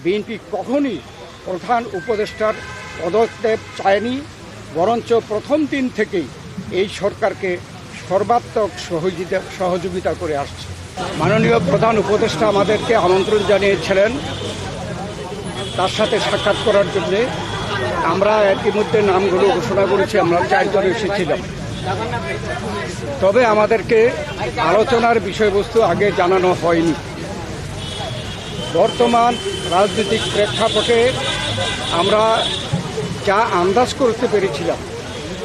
BNP কখনই প্রধান উপদেষ্টার পদত্যাগ চায়নি, বরঞ্চ প্রথম দিন থেকেই এই সরকারকে সর্বাত্মক সহযোগিতা করে আসছে। মাননীয় প্রধান উপদেষ্টা আমাদেরকে আমন্ত্রণ জানিয়েছিলেন তার সাথে সাক্ষাৎ করার জন্যে। আমরা ইতিমধ্যে নামগুলো ঘোষণা করেছি, আমরা 4 জন এসেছিলাম। তবে আমাদেরকে আলোচনার বিষয়বস্তু আগে জানানো হয়নি। বর্তমান রাজনৈতিক প্রেক্ষাপটে আমরা যা আন্দাজ করতে পেরেছিলাম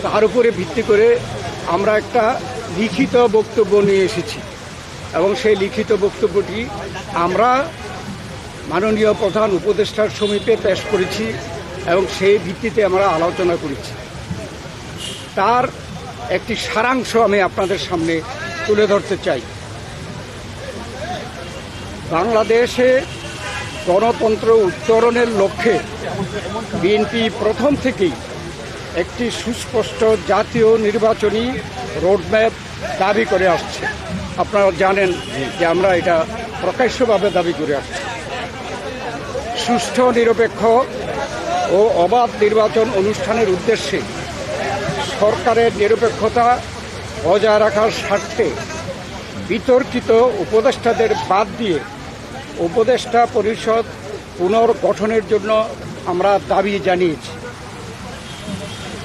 তার উপরে ভিত্তি করে আমরা একটা লিখিত বক্তব্য নিয়ে এসেছি এবং সেই লিখিত বক্তব্যটি আমরা মাননীয় প্রধান উপদেষ্টার সমীপে পেশ করেছি এবং সেই ভিত্তিতে আমরা আলোচনা করেছি। তার একটি সারাংশ আমি আপনাদের সামনে তুলে ধরতে চাই। বাংলাদেশে গণতন্ত্র উত্তরণের লক্ষ্যে বিএনপি প্রথম থেকেই একটি সুস্পষ্ট জাতীয় নির্বাচনী রোডম্যাপ দাবি করে আসছে। আপনারা জানেন যে আমরা এটা প্রকাশ্যভাবে দাবি করে আসছি। সুষ্ঠু, নিরপেক্ষ ও অবাধ নির্বাচন অনুষ্ঠানের উদ্দেশ্যে সরকারের নিরপেক্ষতা বজায় রাখার স্বার্থে বিতর্কিত উপদেষ্টাদের বাদ দিয়ে উপদেষ্টা পরিষদ পুনর্গঠনের জন্য আমরা দাবি জানিয়েছি।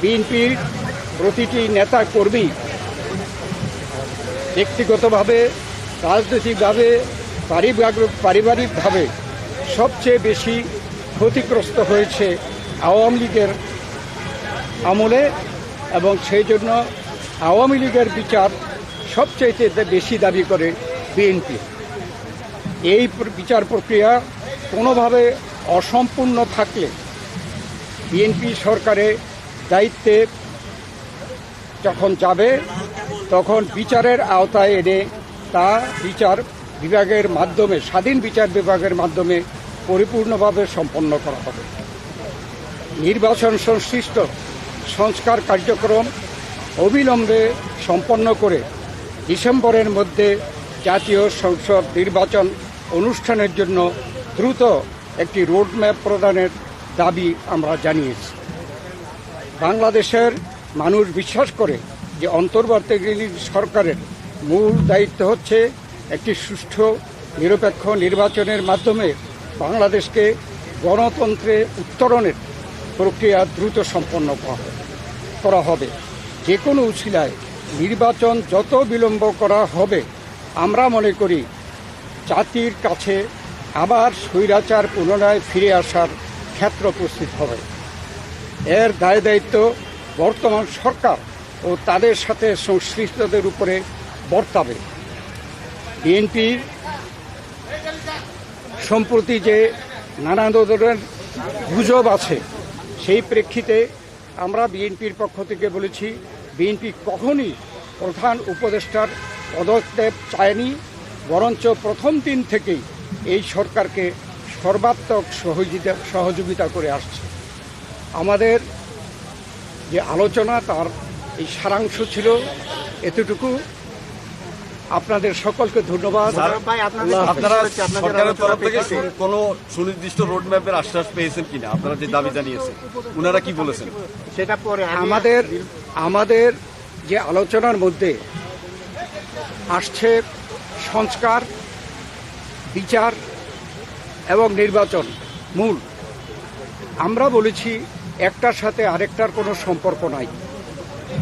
বিএনপির প্রতিটি নেতা কর্মী ব্যক্তিগতভাবে, রাজনৈতিকভাবে, পারিবারিকভাবে সবচেয়ে বেশি ক্ষতিগ্রস্ত হয়েছে আওয়ামী লীগের আমলে এবং সেই জন্য আওয়ামী লীগের বিচার সবচেয়ে বেশি দাবি করে বিএনপি। এই বিচার প্রক্রিয়া কোনোভাবে অসম্পূর্ণ থাকলে বিএনপি সরকারের দায়িত্বে যখন যাবে তখন বিচারের আওতায় এনে তা বিচার বিভাগের মাধ্যমে, স্বাধীন বিচার বিভাগের মাধ্যমে পরিপূর্ণভাবে সম্পন্ন করা হবে। নির্বাচন সংশ্লিষ্ট সংস্কার কার্যক্রম অবিলম্বে সম্পন্ন করে ডিসেম্বরের মধ্যে জাতীয় সংসদ নির্বাচন অনুষ্ঠানের জন্য দ্রুত একটি রোডম্যাপ প্রদানের দাবি আমরা জানিয়েছি। বাংলাদেশের মানুষ বিশ্বাস করে যে অন্তর্বর্তীকালীন সরকারের মূল দায়িত্ব হচ্ছে একটি সুষ্ঠু, নিরপেক্ষ নির্বাচনের মাধ্যমে বাংলাদেশকে গণতন্ত্রে উত্তরণের প্রক্রিয়া দ্রুত সম্পন্ন করা হবে। যে কোনো উছিলায় নির্বাচন যত বিলম্ব করা হবে, আমরা মনে করি জাতির কাছে আবার স্বৈরাচার পুনরায় ফিরে আসার ক্ষেত্র প্রস্তুত হবে। এর দায় দায়িত্ব বর্তমান সরকার ও তাদের সাথে সংশ্লিষ্টদের উপরে বর্তাবে। বিএনপি সম্প্রতি যে নানা ধরনের গুজব আছে, সেই প্রেক্ষিতে আমরা বিএনপির পক্ষ থেকে বলেছি, বিএনপি কখনই প্রধান উপদেষ্টার পদত্যাগ চায়নি, বরঞ্চ প্রথম দিন থেকেই এই সরকারকে সর্বাত্মক সহযোগিতা করে আসছে। আমাদের যে আলোচনা তার এই সারাংশ ছিল এতটুকু। আপনাদের সকলকে ধন্যবাদ। আপনারা সরকারের তরফ থেকে কোনো সুনির্দিষ্ট রোডম্যাপের আশ্বাস পেয়েছেন কিনা? আপনারা যে দাবি জানিয়েছেন, ওনারা কি বলেছেন সেটা পরে? আমাদের যে আলোচনার মধ্যে আসছে সংস্কার, বিচার এবং নির্বাচন মূল। আমরা বলেছি একটার সাথে আরেকটার কোনো সম্পর্ক নাই,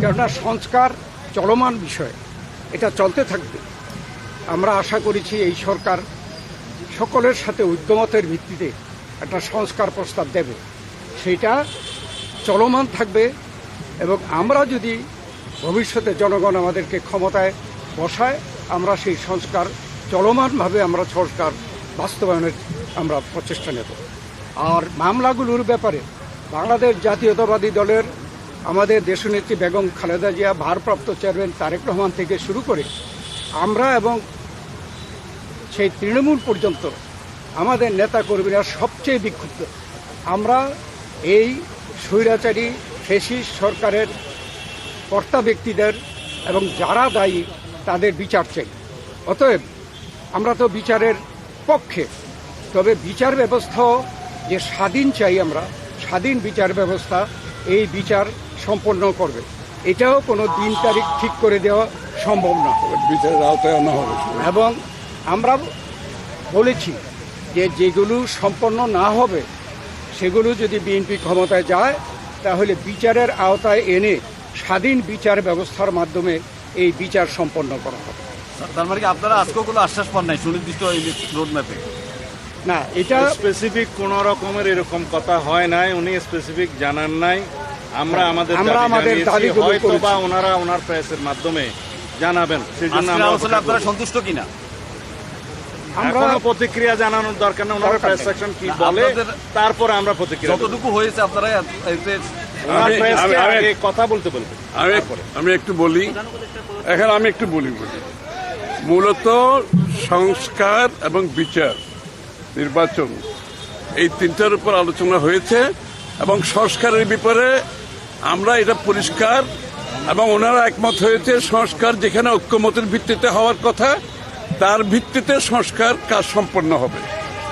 কেননা সংস্কার চলমান বিষয়, এটা চলতে থাকবে। আমরা আশা করেছি এই সরকার সকলের সাথে ঐক্যমতের ভিত্তিতে একটা সংস্কার প্রস্তাব দেবে, সেটা চলমান থাকবে। এবং আমরা যদি ভবিষ্যতে জনগণ আমাদেরকে ক্ষমতায় বসায়, আমরা সেই সংস্কার চলমানভাবে আমরা সংস্কার বাস্তবায়নের আমরা প্রচেষ্টা নেব। আর মামলাগুলোর ব্যাপারে বাংলাদেশ জাতীয়তাবাদী দলের আমাদের দেশনেত্রী বেগম খালেদা জিয়া, ভারপ্রাপ্ত চেয়ারম্যান তারেক রহমান থেকে শুরু করে আমরা এবং সেই তৃণমূল পর্যন্ত আমাদের নেতাকর্মীরা সবচেয়ে বিক্ষুব্ধ। আমরা এই স্বৈরাচারী ফ্যাসিস্ট সরকারের কর্তা ব্যক্তিদের এবং যারা দায়ী তাদের বিচার চাই। অতএব আমরা তো বিচারের পক্ষে, তবে বিচার ব্যবস্থাও যে স্বাধীন চাই আমরা, স্বাধীন বিচার ব্যবস্থা এই বিচার সম্পন্ন করবে। এটাও কোনো দিন তারিখ ঠিক করে দেওয়া সম্ভব না, বিচারের আওতায় আনা হবে। এবং আমরা বলেছি যে যেগুলো সম্পন্ন না হবে সেগুলো যদি বিএনপি ক্ষমতায় যায় তাহলে বিচারের আওতায় এনে স্বাধীন বিচার ব্যবস্থার মাধ্যমে এই বিচার সম্পন্ন করা হবে। তার মানে কি আপনারা আজকেও কোনো আশ্বাস পান নাই সুনির্দিষ্ট রোড ম্যাপে? না, এটা স্পেসিফিক কোন রকমের এরকম কথা হয় নাই, উনি স্পেসিফিক জানান নাই। আমরা আমাদের দাবিগুলো হয়তো বা করেছি। ওনারা ওনার প্রেসের মাধ্যমে জানাবেন, সেই জন্য আজকের আমরা আলোচনায় আপনারা সন্তুষ্ট কিনা? আমরা এখনো প্রতিক্রিয়া জানানোর দরকার না, ওনারা দরকার প্রেস নেই। সেকশন কি না, বলে আপনাদের তারপরে আমরা প্রতিক্রিয়া দেব। যতটুকু হয়েছে আপনারা এতে ওনার আমি- প্রেসকে আমি- আগে কথা বলতে বলবেন। আমি একটু বলি, এখানে আমি একটু বলি। মূলত সংস্কার এবং বিচার, নির্বাচন, এই তিনটার উপর আলোচনা হয়েছে এবং সংস্কারের ব্যাপারে আমরা এটা পরিষ্কার এবং ওনারা একমত হয়েছে সংস্কার যেখানে ঐক্যমতের ভিত্তিতে হওয়ার কথা তার ভিত্তিতে সংস্কার কাজ সম্পন্ন হবে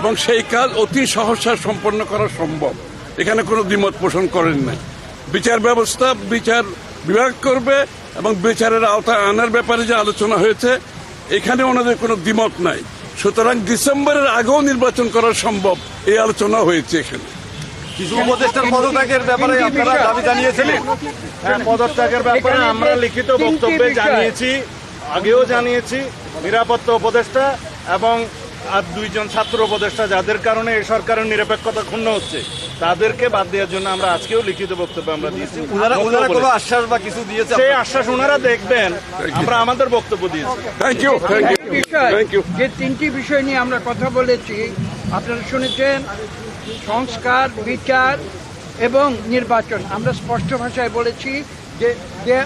এবং সেই কাজ অতি সহসা সম্পন্ন করা সম্ভব। এখানে কোনো দ্বিমত পোষণ করেন না। বিচার ব্যবস্থা বিচার বিভাগ করবে এবং বিচারের আওতায় আনার ব্যাপারে যে আলোচনা হয়েছে এখানে ওনাদের কোনো দ্বিমত নাই। সুতরাং ডিসেম্বরের আগেও নির্বাচন করা সম্ভব এই আলোচনা হয়েছে এখানে। কিছু উপদেষ্টার পদত্যাগের ব্যাপারে আপনারা দাবি জানিয়েছিলেন। হ্যাঁ, পদত্যাগের ব্যাপারে এখানে আমরা লিখিত তিনটি বক্তব্যে বিষয়। জানিয়েছি, আগেও জানিয়েছি। নিরাপত্তা উপদেষ্টা এবং আর দুইজন ছাত্র উপদেষ্টা যাদের কারণে এই সরকারের নিরপেক্ষতা ক্ষুণ্ণ হচ্ছে তাদেরকে বাদ দেওয়ার জন্য আমরা আজকেও লিখিত বক্তব্য আমরা দিয়েছি। ওনারা বক্তব্য কোনো বলেছি। আশ্বাস বা কিছু দিয়েছে? সেই আশ্বাস ওনারা দেখবেন, আমরা আমাদের বক্তব্য দিয়েছি। থ্যাংক ইউ, থ্যাংক ইউ, বিষয় থ্যাংক ইউ। যে তিনটি বিষয় নিয়ে আমরা কথা বলেছি আপনারা শুনেছেন, সংস্কার, বিচার এবং নির্বাচন। আমরা স্পষ্ট ভাষায় বলেছি যে দে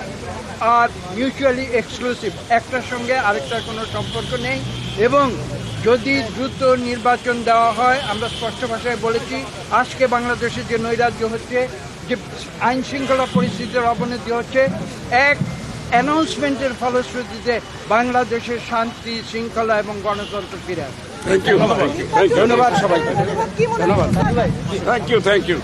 আর মিউচুয়ালি এক্সক্লুসিভ, একটার সঙ্গে আরেকটার কোনো সম্পর্ক নেই এবং যদি দ্রুত নির্বাচন দেওয়া হয়, আমরা স্পষ্ট ভাষায় বলেছি আজকে বাংলাদেশের যে নৈরাজ্য হচ্ছে, যে আইন শৃঙ্খলা পরিস্থিতির অবনতি হচ্ছে, এক অ্যানাউন্সমেন্টের ফলশ্রুতিতে বাংলাদেশের শান্তি, শৃঙ্খলা এবং গণতন্ত্র ফিরে আসবে। থ্যাংক ইউ, থ্যাংক ইউ, ধন্যবাদ সবাইকে। ধন্যবাদ। Thank you, thank you.